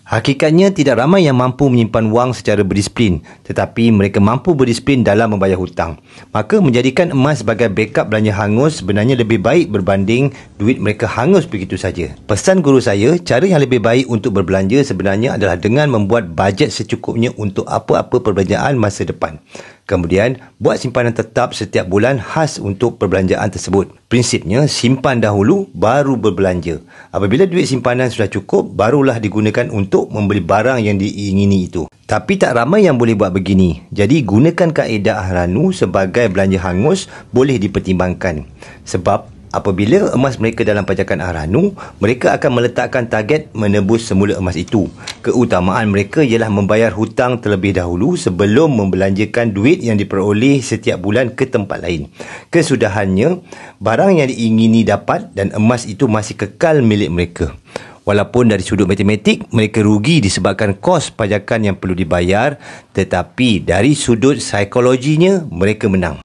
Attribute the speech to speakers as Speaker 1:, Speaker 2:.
Speaker 1: Hakikatnya tidak ramai yang mampu menyimpan wang secara berdisiplin, tetapi mereka mampu berdisiplin dalam membayar hutang. Maka menjadikan emas sebagai backup belanja hangus sebenarnya lebih baik berbanding duit mereka hangus begitu saja. Pesan guru saya, cara yang lebih baik untuk berbelanja sebenarnya adalah dengan membuat bajet secukupnya untuk apa-apa perbelanjaan masa depan. Kemudian, buat simpanan tetap setiap bulan khas untuk perbelanjaan tersebut. Prinsipnya, simpan dahulu baru berbelanja. Apabila duit simpanan sudah cukup, barulah digunakan untuk membeli barang yang diingini itu. Tapi tak ramai yang boleh buat begini. Jadi, gunakan kaedah Ahranu sebagai belanja hangus boleh dipertimbangkan. Sebab, apabila emas mereka dalam pajakan Ahranu, mereka akan meletakkan target menebus semula emas itu. Keutamaan mereka ialah membayar hutang terlebih dahulu sebelum membelanjakan duit yang diperoleh setiap bulan ke tempat lain. Kesudahannya, barang yang diingini dapat dan emas itu masih kekal milik mereka. Walaupun dari sudut matematik, mereka rugi disebabkan kos pajakan yang perlu dibayar, tetapi dari sudut psikologinya, mereka menang.